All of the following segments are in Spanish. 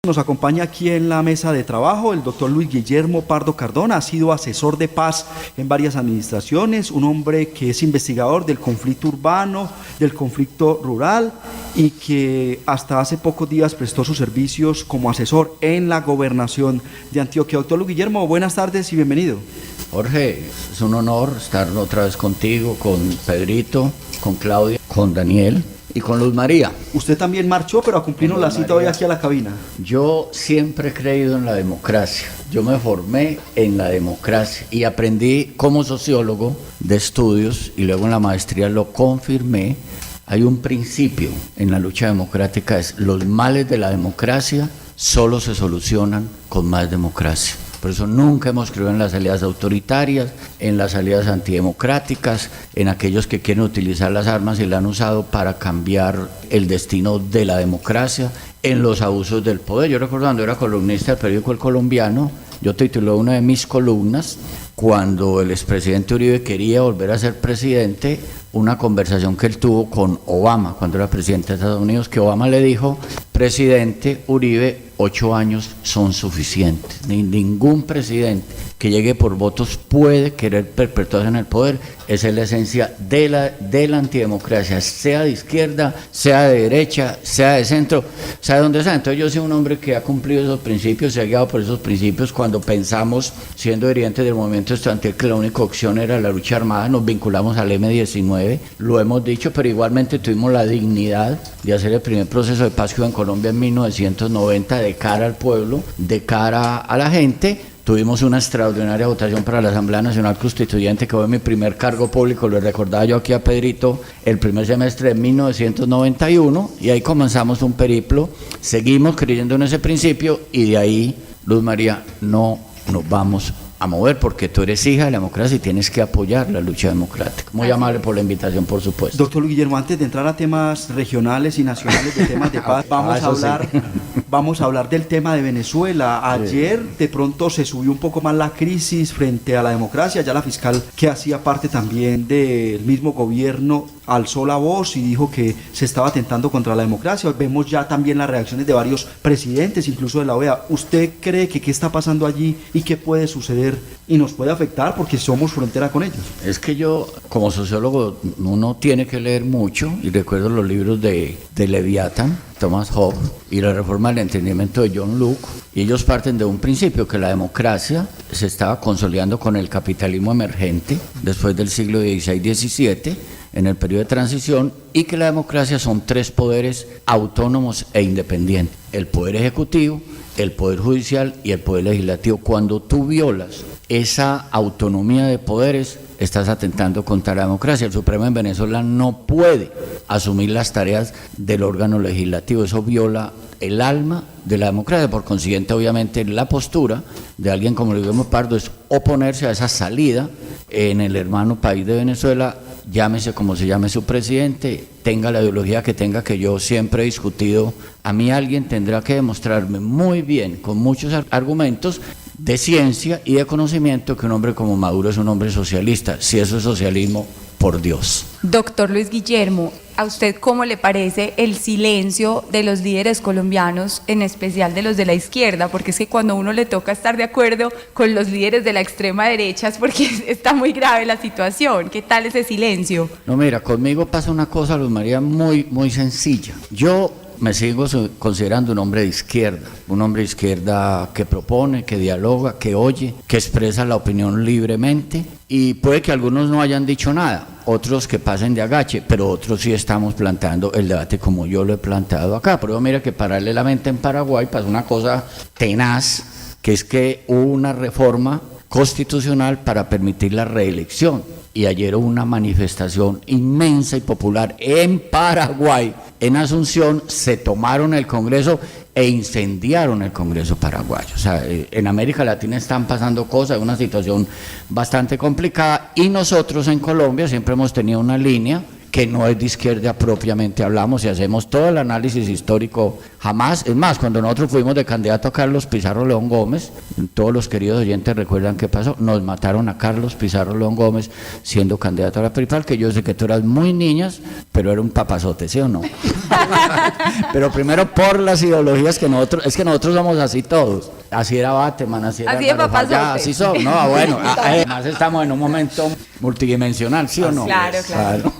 Nos acompaña aquí en la mesa de trabajo el doctor Luis Guillermo Pardo Cardona, ha sido asesor de paz en varias administraciones, un hombre que es investigador del conflicto urbano, del conflicto rural y que hasta hace pocos días prestó sus servicios como asesor en la gobernación de Antioquia. Doctor Luis Guillermo, buenas tardes y bienvenido. Jorge, es un honor estar otra vez contigo, con Pedrito, con Claudia, con Daniel y con Luz María. Usted también marchó, pero a cumplirnos la cita hoy aquí a la cabina. Yo siempre he creído en la democracia. Yo me formé en la democracia y aprendí como sociólogo de estudios y luego en la maestría lo confirmé. Hay un principio en la lucha democrática, es los males de la democracia solo se solucionan con más democracia. Por eso nunca hemos creído en las alianzas autoritarias, en las alianzas antidemocráticas, en aquellos que quieren utilizar las armas y la han usado para cambiar el destino de la democracia, en los abusos del poder. Yo recuerdo cuando era columnista del periódico El Colombiano, yo titulé una de mis columnas, cuando el expresidente Uribe quería volver a ser presidente, una conversación que él tuvo con Obama, cuando era presidente de Estados Unidos, que Obama le dijo: presidente Uribe, 8 años son suficientes. Ningún presidente que llegue por votos puede querer perpetuarse en el poder. Esa es la esencia de la antidemocracia, sea de izquierda, sea de derecha, sea de centro, sea de donde sea. Entonces yo soy un hombre que ha cumplido esos principios, se ha guiado por esos principios. Cuando pensamos, siendo dirigentes del movimiento estudiantil, que la única opción era la lucha armada, nos vinculamos al M-19, lo hemos dicho, pero igualmente tuvimos la dignidad de hacer el primer proceso de paz que hubo en Colombia en 1990, de cara al pueblo, de cara a la gente. Tuvimos una extraordinaria votación para la Asamblea Nacional Constituyente, que fue mi primer cargo público, lo recordaba yo aquí a Pedrito, el primer semestre de 1991, y ahí comenzamos un periplo, seguimos creyendo en ese principio, y de ahí, Luz María, no nos vamos a mover, porque tú eres hija de la democracia y tienes que apoyar la lucha democrática. Muy amable por la invitación, por supuesto. Doctor Luis Guillermo, antes de entrar a temas regionales y nacionales, de temas de paz, vamos a hablar del tema de Venezuela. Ayer de pronto se subió un poco más la crisis frente a la democracia. Ya la fiscal, que hacía parte también del mismo gobierno, alzó la voz y dijo que se estaba atentando contra la democracia. Vemos ya también las reacciones de varios presidentes, incluso de la OEA. ¿Usted cree que qué está pasando allí y qué puede suceder y nos puede afectar porque somos frontera con ellos? Es que yo, como sociólogo, uno tiene que leer mucho, y recuerdo los libros de Leviatán, Thomas Hobbes, y la reforma del entendimiento de John Locke, y ellos parten de un principio, que la democracia se estaba consolidando con el capitalismo emergente después del siglo XVI-XVII, en el periodo de transición, y que la democracia son 3 poderes autónomos e independientes: el poder ejecutivo, el poder judicial y el poder legislativo. Cuando tú violas esa autonomía de poderes, estás atentando contra la democracia. El Supremo en Venezuela no puede asumir las tareas del órgano legislativo, eso viola el alma de la democracia. Por consiguiente, obviamente, la postura de alguien como Luis Guillermo Pardo es oponerse a esa salida en el hermano país de Venezuela, llámese como se llame su presidente, tenga la ideología que tenga, que yo siempre he discutido. A mí alguien tendrá que demostrarme muy bien, con muchos argumentos de ciencia y de conocimiento, que un hombre como Maduro es un hombre socialista. Si eso es socialismo, por Dios. Doctor Luis Guillermo, ¿a usted cómo le parece el silencio de los líderes colombianos, en especial de los de la izquierda? Porque es que cuando uno le toca estar de acuerdo con los líderes de la extrema derecha es porque está muy grave la situación. ¿Qué tal ese silencio? No, mira, conmigo pasa una cosa, Luz María, muy sencilla. Yo me sigo considerando un hombre de izquierda que propone, que dialoga, que oye, que expresa la opinión libremente, y puede que algunos no hayan dicho nada, otros que pasen de agache, pero otros sí estamos planteando el debate como yo lo he planteado acá. Pero mira que paralelamente en Paraguay pasó una cosa tenaz, que es que hubo una reforma constitucional para permitir la reelección, y ayer hubo una manifestación inmensa y popular en Paraguay, en Asunción. Se tomaron el Congreso e incendiaron el Congreso paraguayo. O sea, en América Latina están pasando cosas, una situación bastante complicada, y nosotros en Colombia siempre hemos tenido una línea que no es de izquierda propiamente hablamos, y hacemos todo el análisis histórico jamás, es más, cuando nosotros fuimos de candidato a Carlos Pizarro León Gómez, todos los queridos oyentes recuerdan qué pasó, nos mataron a Carlos Pizarro León Gómez siendo candidato a la principal, que yo sé que tú eras muy niñas, pero era un papazote, ¿sí o no? Pero primero por las ideologías que nosotros somos así todos. Así era Bateman, así era Álvaro Falla, así son, no, bueno, además estamos en un momento multidimensional, ¿sí o no? Claro.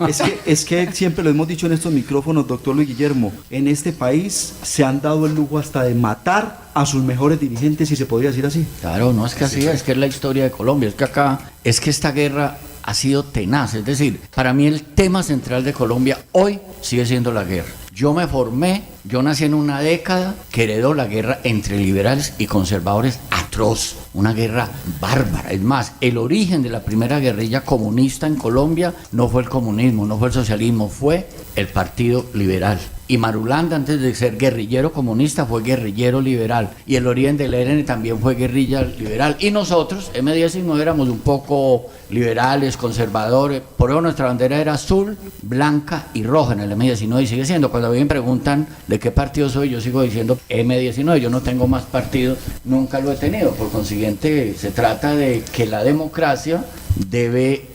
Es que siempre lo hemos dicho en estos micrófonos, doctor Luis Guillermo, en este país se han dado el lujo hasta de matar a sus mejores dirigentes, si se podría decir así. Claro, no es que así es que es la historia de Colombia, es que acá, es que esta guerra ha sido tenaz, es decir, para mí el tema central de Colombia hoy sigue siendo la guerra. Yo me formé, yo nací en una década que heredó la guerra entre liberales y conservadores atroz, una guerra bárbara. Es más, el origen de la primera guerrilla comunista en Colombia no fue el comunismo, no fue el socialismo, fue el Partido Liberal. Y Marulanda, antes de ser guerrillero comunista, fue guerrillero liberal. Y el origen del ELN también fue guerrilla liberal. Y nosotros, M19, éramos un poco liberales, conservadores. Por eso nuestra bandera era azul, blanca y roja en el M19 y sigue siendo. Cuando a mí me preguntan de qué partido soy, yo sigo diciendo M19. Yo no tengo más partido, nunca lo he tenido. Por consiguiente, se trata de que la democracia debe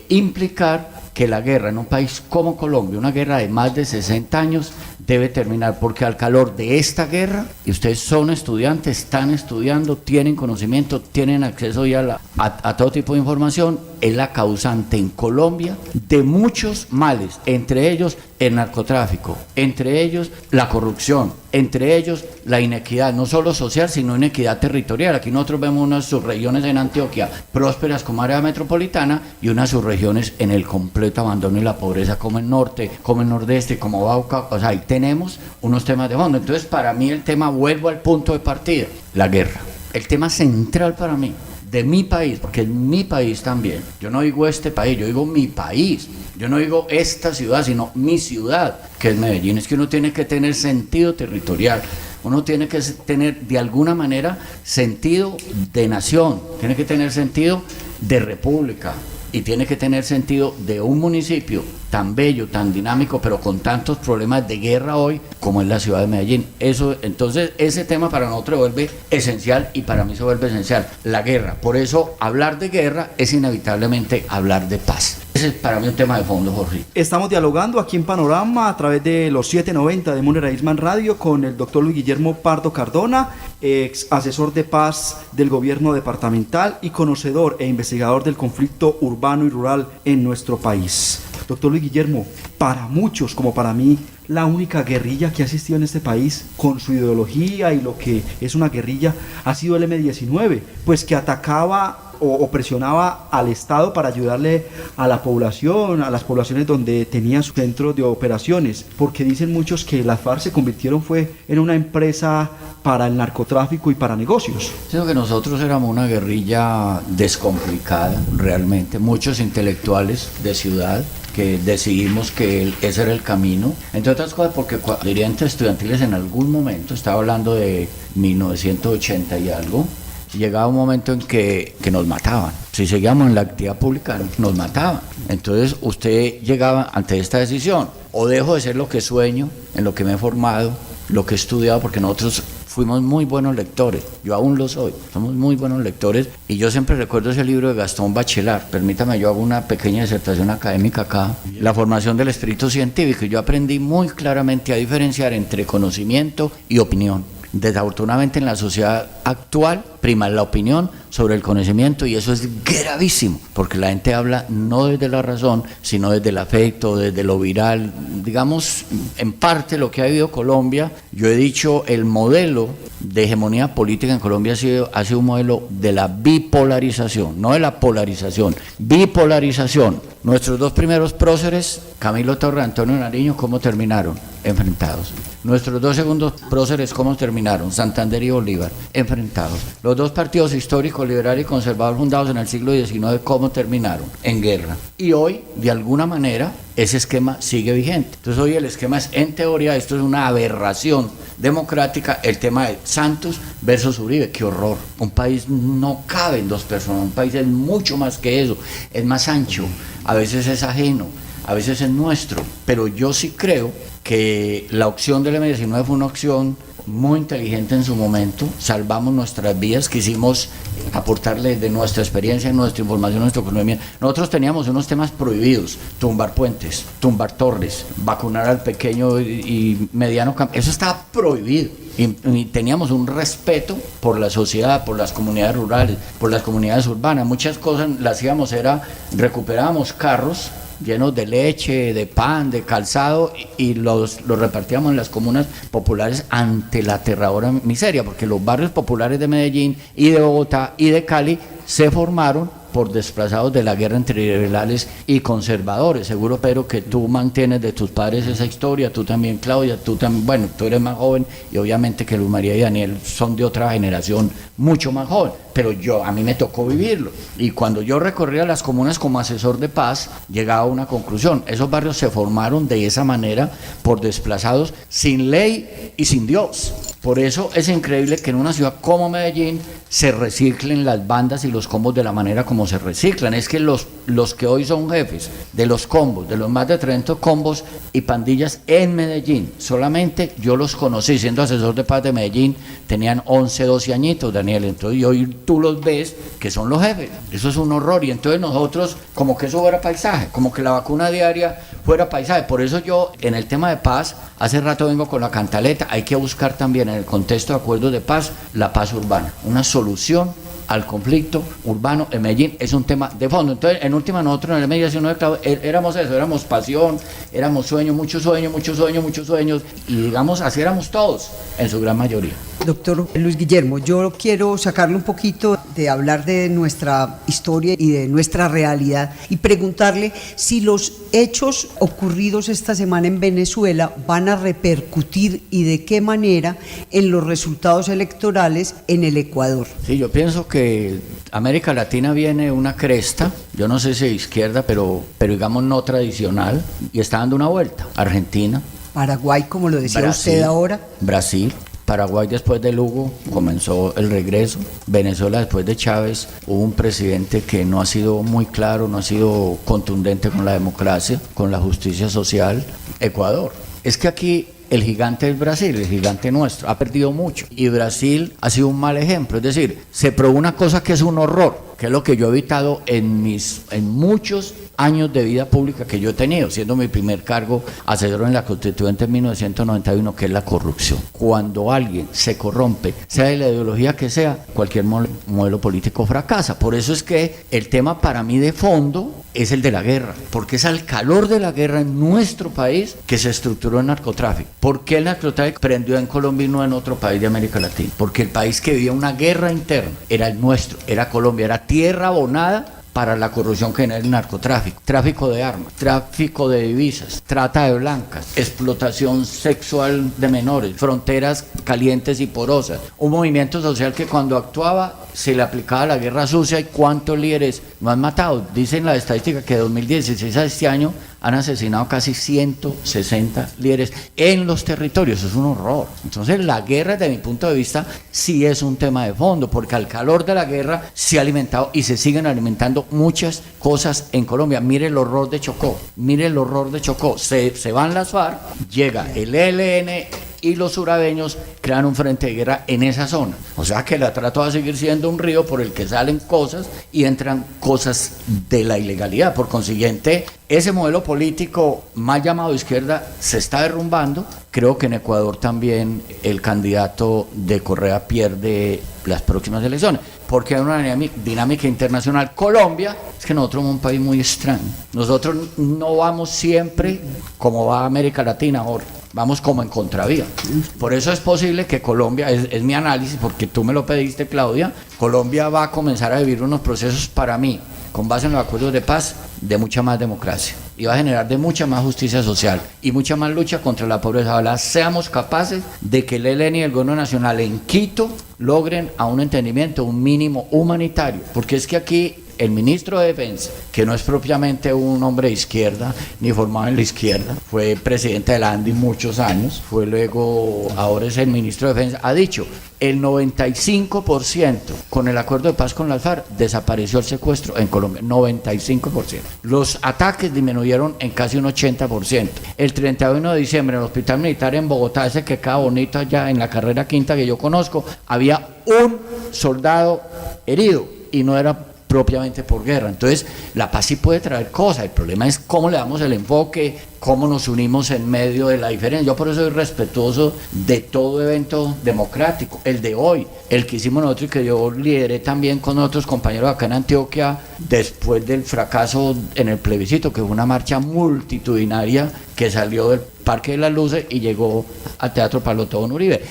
implicar que la guerra en un país como Colombia, una guerra de más de 60 años, debe terminar, porque al calor de esta guerra, y ustedes son estudiantes, están estudiando, tienen conocimiento, tienen acceso ya a todo tipo de información, es la causante en Colombia de muchos males, entre ellos el narcotráfico, entre ellos la corrupción, entre ellos la inequidad, no solo social, sino inequidad territorial. Aquí nosotros vemos unas subregiones en Antioquia prósperas como área metropolitana y unas subregiones en el completo abandono y la pobreza como el norte, como el nordeste, como Bauca. O sea, ahí tenemos unos temas de fondo. Entonces, para mí el tema, vuelvo al punto de partida, la guerra. El tema central para mí, de mi país, porque es mi país también. Yo no digo este país, yo digo mi país. Yo no digo esta ciudad, sino mi ciudad, que es Medellín. Es que uno tiene que tener sentido territorial. Uno tiene que tener, de alguna manera, sentido de nación. Tiene que tener sentido de república. Y tiene que tener sentido de un municipio tan bello, tan dinámico, pero con tantos problemas de guerra hoy como es la ciudad de Medellín. Eso, entonces, ese tema para nosotros se vuelve esencial y para mí se vuelve esencial, la guerra. Por eso, hablar de guerra es inevitablemente hablar de paz. Ese es para mí un tema de fondo, Jorge. Estamos dialogando aquí en Panorama a través de los 790 de Munera Isman Radio con el doctor Luis Guillermo Pardo Cardona, ex asesor de paz del gobierno departamental y conocedor e investigador del conflicto urbano y rural en nuestro país. Doctor Luis Guillermo, para muchos, como para mí, la única guerrilla que ha existido en este país con su ideología y lo que es una guerrilla ha sido el M19, pues que atacaba o presionaba al Estado para ayudarle a la población, a las poblaciones donde tenía su centro de operaciones, porque dicen muchos que las FARC se convirtieron en una empresa para el narcotráfico y para negocios. Creo que nosotros éramos una guerrilla descomplicada, realmente, muchos intelectuales de ciudad que decidimos que ese era el camino, entre otras cosas porque dirigentes estudiantiles en algún momento, estaba hablando de 1980 y algo, llegaba un momento en que nos mataban. Si seguíamos en la actividad pública, nos mataban. Entonces usted llegaba ante esta decisión, o dejo de ser lo que sueño, en lo que me he formado, lo que he estudiado, porque nosotros fuimos muy buenos lectores, yo aún lo soy, somos muy buenos lectores, y yo siempre recuerdo ese libro de Gastón Bachelard. Permítame, yo hago una pequeña disertación académica acá, la formación del espíritu científico, y yo aprendí muy claramente a diferenciar entre conocimiento y opinión. Desafortunadamente en la sociedad actual prima la opinión sobre el conocimiento, y eso es gravísimo, porque la gente habla no desde la razón, sino desde el afecto, desde lo viral. Digamos, en parte lo que ha vivido Colombia, yo he dicho, el modelo de hegemonía política en Colombia ha sido un modelo de la bipolarización, no de la polarización, bipolarización. Nuestros dos primeros próceres, Camilo Torre, Antonio Nariño, ¿cómo terminaron? Enfrentados. Nuestros dos segundos próceres, ¿cómo terminaron? Santander y Bolívar, enfrentados. Los dos partidos históricos, liberal y conservador, fundados en el siglo XIX, ¿cómo terminaron? En guerra. Y hoy, de alguna manera, ese esquema sigue vigente. Entonces hoy el esquema es, en teoría, esto es una aberración democrática, el tema de Santos versus Uribe. ¡Qué horror! Un país no cabe en dos personas, un país es mucho más que eso, es más ancho, a veces es ajeno, a veces es nuestro, pero yo sí creo que la opción del M19 fue una opción muy inteligente en su momento, salvamos nuestras vidas, quisimos aportarle de nuestra experiencia, nuestra información, nuestro conocimiento. Nosotros teníamos unos temas prohibidos: tumbar puentes, tumbar torres, vacunar al pequeño y mediano campo. Eso estaba prohibido. Y teníamos un respeto por la sociedad, por las comunidades rurales, por las comunidades urbanas. Muchas cosas las hacíamos, recuperábamos carros llenos de leche, de pan, de calzado, y los repartíamos en las comunas populares ante la aterradora miseria, porque los barrios populares de Medellín y de Bogotá y de Cali se formaron por desplazados de la guerra entre liberales y conservadores. Seguro, Pedro, que tú mantienes de tus padres esa historia, tú también, Claudia, tú también, bueno, tú eres más joven, y obviamente que Luz María y Daniel son de otra generación mucho más joven, pero a mí me tocó vivirlo, y cuando yo recorría las comunas como asesor de paz, llegaba a una conclusión: esos barrios se formaron de esa manera por desplazados sin ley y sin Dios. Por eso es increíble que en una ciudad como Medellín se reciclen las bandas y los combos de la manera como se reciclan. Es que los que hoy son jefes de los combos, de los más de 30 combos y pandillas en Medellín, solamente yo los conocí siendo asesor de paz de Medellín, tenían 11, 12 añitos, Daniel, entonces hoy tú los ves que son los jefes. Eso es un horror, y entonces nosotros, como que eso fuera paisaje, como que la vacuna diaria fuera paisaje. Por eso yo, en el tema de paz, hace rato vengo con la cantaleta: hay que buscar también en el contexto de acuerdos de paz la paz urbana, una solución al conflicto urbano en Medellín. Es un tema de fondo. Entonces, en última, nosotros en la mediación éramos eso, éramos pasión, éramos sueños, muchos sueños, muchos sueños, muchos sueños, y digamos, así éramos todos, en su gran mayoría. Doctor Luis Guillermo, yo quiero sacarle un poquito de hablar de nuestra historia y de nuestra realidad y preguntarle si los hechos ocurridos esta semana en Venezuela van a repercutir, y de qué manera, en los resultados electorales en el Ecuador. Sí, yo pienso que América Latina viene una cresta, yo no sé si de izquierda, pero digamos no tradicional, y está dando una vuelta. Argentina, Paraguay, como lo decía Brasil, usted ahora. Brasil, Paraguay después de Lugo comenzó el regreso. Venezuela después de Chávez hubo un presidente que no ha sido muy claro, no ha sido contundente con la democracia, con la justicia social. Ecuador. Es que aquí el gigante es Brasil, el gigante nuestro, ha perdido mucho, y Brasil ha sido un mal ejemplo. Es decir, se probó una cosa que es un horror, que es lo que yo he evitado en muchos años de vida pública que yo he tenido, siendo mi primer cargo asesor en la Constituyente en 1991, que es la corrupción. Cuando alguien se corrompe, sea de la ideología que sea, cualquier modelo político fracasa. Por eso es que el tema para mí de fondo es el de la guerra, porque es al calor de la guerra en nuestro país que se estructuró el narcotráfico. ¿Por qué el narcotráfico prendió en Colombia y no en otro país de América Latina? Porque el país que vivía una guerra interna era el nuestro, era Colombia, era tierra abonada para la corrupción que genera el narcotráfico, tráfico de armas, tráfico de divisas, trata de blancas, explotación sexual de menores, fronteras calientes y porosas, un movimiento social que cuando actuaba se le aplicaba la guerra sucia. ¿Y cuántos líderes no han matado? Dicen la estadística que de 2016 a este año han asesinado casi 160 líderes en los territorios. Es un horror. Entonces la guerra, desde mi punto de vista, sí es un tema de fondo, porque al calor de la guerra se ha alimentado y se siguen alimentando muchas cosas en Colombia. Mire el horror de Chocó, mire el horror de Chocó. Se van las FARC, llega el ELN y los surabeños crean un frente de guerra en esa zona. O sea que la trata va a seguir siendo un río por el que salen cosas y entran cosas de la ilegalidad. Por consiguiente, ese modelo político mal llamado izquierda se está derrumbando. Creo que en Ecuador también el candidato de Correa pierde las próximas elecciones, porque hay una dinámica internacional. Colombia, es que nosotros somos un país muy extraño. Nosotros no vamos siempre como va América Latina ahora. Vamos como en contravía. Por eso es posible que Colombia, es mi análisis, porque tú me lo pediste, Claudia, Colombia va a comenzar a vivir unos procesos, para mí, con base en los acuerdos de paz, de mucha más democracia, y va a generar de mucha más justicia social y mucha más lucha contra la pobreza. Ojalá seamos capaces de que el ELN y el gobierno nacional en Quito logren a un entendimiento, un mínimo humanitario, porque es que aquí el ministro de Defensa, que no es propiamente un hombre de izquierda, ni formado en la izquierda, fue presidente de la ANDI muchos años, fue luego, ahora es el ministro de Defensa, ha dicho, el 95% con el acuerdo de paz con las FARC desapareció el secuestro en Colombia, 95%. Los ataques disminuyeron en casi un 80%. El 31 de diciembre en el Hospital Militar en Bogotá, ese que queda bonito allá en la carrera quinta que yo conozco, había un soldado herido y no era propiamente por guerra. Entonces, la paz sí puede traer cosas, el problema es cómo le damos el enfoque, cómo nos unimos en medio de la diferencia. Yo por eso soy respetuoso de todo evento democrático, el de hoy, el que hicimos nosotros y que yo lideré también con otros compañeros acá en Antioquia, después del fracaso en el plebiscito, que fue una marcha multitudinaria que salió del Parque de las Luces y llegó al Teatro Pablo Tobón Uribe.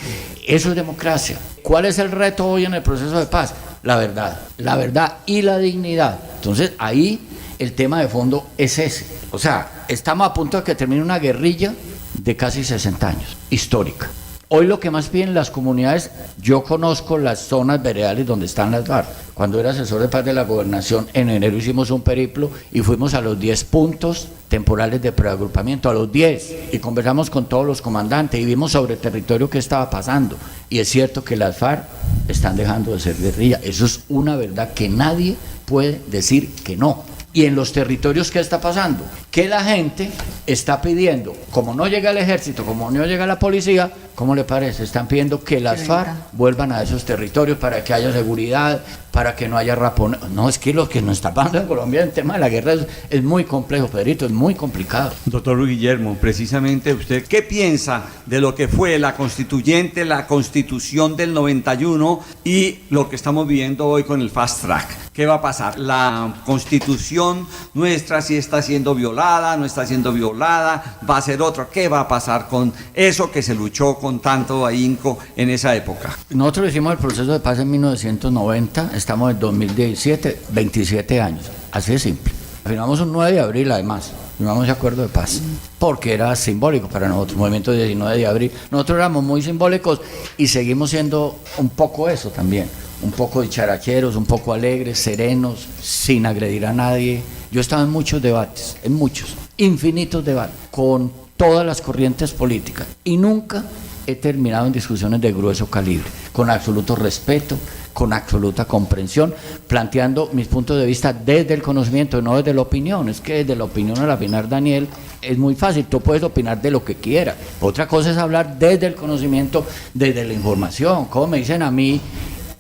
Eso es democracia. ¿Cuál es el reto hoy en el proceso de paz? La verdad y la dignidad. Entonces ahí el tema de fondo es ese. O sea, estamos a punto de que termine una guerrilla de casi 60 años, histórica. Hoy lo que más piden las comunidades, yo conozco las zonas veredales donde están las FARC. Cuando era asesor de paz de la gobernación, en enero hicimos un periplo y fuimos a los 10 puntos temporales de preagrupamiento, a los 10, y conversamos con todos los comandantes y vimos sobre el territorio qué estaba pasando. Y es cierto que las FARC están dejando de ser guerrilla. Eso es una verdad que nadie puede decir que no. Y en los territorios, ¿qué está pasando? Que la gente está pidiendo, como no llega el ejército, como no llega la policía, ¿cómo le parece? Están pidiendo que las FARC vuelvan a esos territorios para que haya seguridad, para que no haya rapón. No, es que lo que nos está pasando en Colombia en tema de la guerra es muy complejo, Pedrito, es muy complicado. Doctor Luis Guillermo, precisamente usted, ¿qué piensa de lo que fue la constituyente, la constitución del 91 y lo que estamos viviendo hoy con el fast track? ¿Qué va a pasar? La constitución nuestra sí está siendo violada, no está siendo violada, va a ser otra. ¿Qué va a pasar con eso que se luchó con tanto ahínco en esa época? Nosotros hicimos el proceso de paz en 1990, estamos en 2017, 27 años, así de simple. Firmamos un 9 de abril además, firmamos ese acuerdo de paz, porque era simbólico para nosotros, movimiento 19 de abril. Nosotros éramos muy simbólicos y seguimos siendo un poco eso también. Un poco dicharacheros, un poco alegres, serenos, sin agredir a nadie. Yo he estado en muchos debates, en muchos, infinitos debates, con todas las corrientes políticas y nunca he terminado en discusiones de grueso calibre, con absoluto respeto, con absoluta comprensión, planteando mis puntos de vista desde el conocimiento, no desde la opinión. Es que desde la opinión, al opinar, Daniel, es muy fácil, tú puedes opinar de lo que quieras. Otra cosa es hablar desde el conocimiento, desde la información. Como me dicen a mí,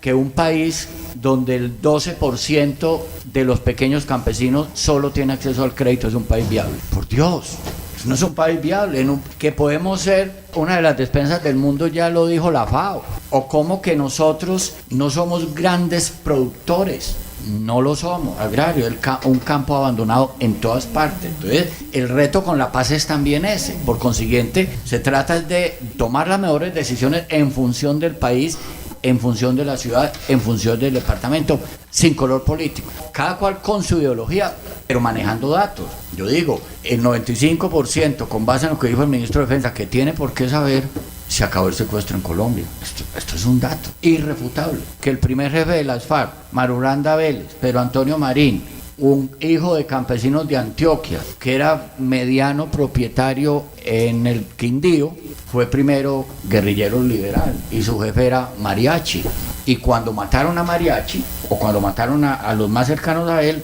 que un país donde el 12% de los pequeños campesinos solo tiene acceso al crédito es un país viable. Por Dios, eso no es un país viable. Que podemos ser una de las despensas del mundo, ya lo dijo la FAO. O como que nosotros no somos grandes productores. No lo somos, agrario, un campo abandonado en todas partes. Entonces, el reto con la paz es también ese. Por consiguiente, se trata de tomar las mejores decisiones en función del país, en función de la ciudad, en función del departamento, sin color político. Cada cual con su ideología, pero manejando datos. Yo digo, el 95%, con base en lo que dijo el ministro de Defensa, que tiene por qué saber, se acabó el secuestro en Colombia. Esto es un dato irrefutable. Que el primer jefe de las FARC, Marulanda Vélez, Pedro Antonio Marín, un hijo de campesinos de Antioquia, que era mediano propietario en el Quindío, fue primero guerrillero liberal y su jefe era Mariachi. Y cuando mataron a Mariachi, o cuando mataron a los más cercanos a él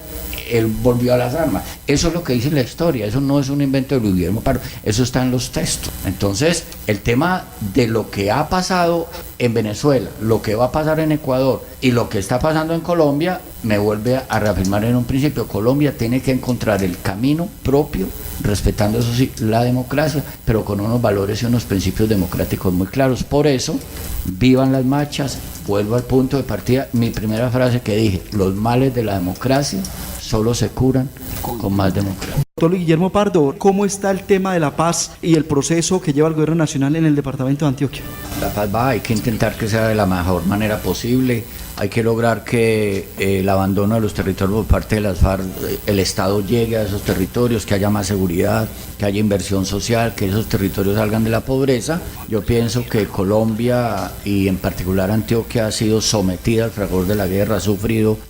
volvió a las armas. Eso es lo que dice la historia, eso no es un invento de Luis Guillermo Pardo, eso está en los textos. Entonces, el tema de lo que ha pasado en Venezuela, lo que va a pasar en Ecuador y lo que está pasando en Colombia, me vuelve a reafirmar en un principio, Colombia tiene que encontrar el camino propio, respetando eso sí, la democracia, pero con unos valores y unos principios democráticos muy claros. Por eso, vivan las marchas, vuelvo al punto de partida, mi primera frase que dije, los males de la democracia solo se curan con más democracia. Doctor Guillermo Pardo, ¿cómo está el tema de la paz y el proceso que lleva el gobierno nacional en el departamento de Antioquia? La paz va, hay que intentar que sea de la mejor manera posible. Hay que lograr que el abandono de los territorios por parte de las FARC, el Estado llegue a esos territorios, que haya más seguridad, que haya inversión social, que esos territorios salgan de la pobreza. Yo pienso que Colombia y en particular Antioquia ha sido sometida al fragor de la guerra,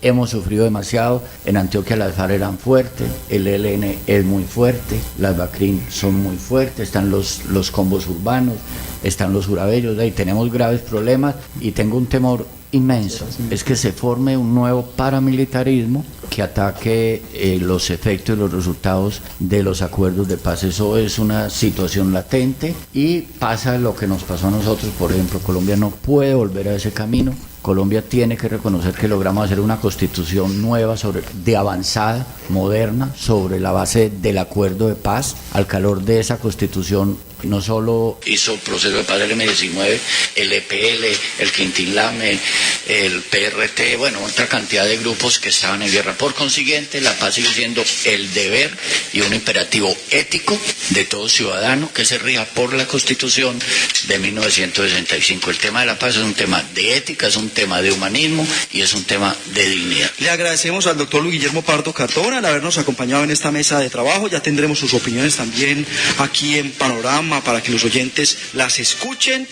hemos sufrido demasiado. En Antioquia las FARC eran fuertes, el ELN es muy fuerte, las BACRIM son muy fuertes, están los combos urbanos, están los jurabellos, ahí tenemos graves problemas y tengo un temor inmenso, es que se forme un nuevo paramilitarismo que ataque los efectos y los resultados de los acuerdos de paz. Eso es una situación latente y pasa lo que nos pasó a nosotros. Por ejemplo, Colombia no puede volver a ese camino. Colombia tiene que reconocer que logramos hacer una constitución nueva, de avanzada, moderna, sobre la base del acuerdo de paz. Al calor de esa constitución no solo hizo proceso de paz el M-19, el EPL, el Quintilame, el PRT, bueno, otra cantidad de grupos que estaban en guerra. Por consiguiente, la paz sigue siendo el deber y un imperativo ético de todo ciudadano que se rija por la Constitución de 1965. El tema de la paz es un tema de ética, es un tema de humanismo y es un tema de dignidad. Le agradecemos al doctor Luis Guillermo Pardo Cardona al habernos acompañado en esta mesa de trabajo. Ya tendremos sus opiniones también aquí en Panorama para que los oyentes las escuchen.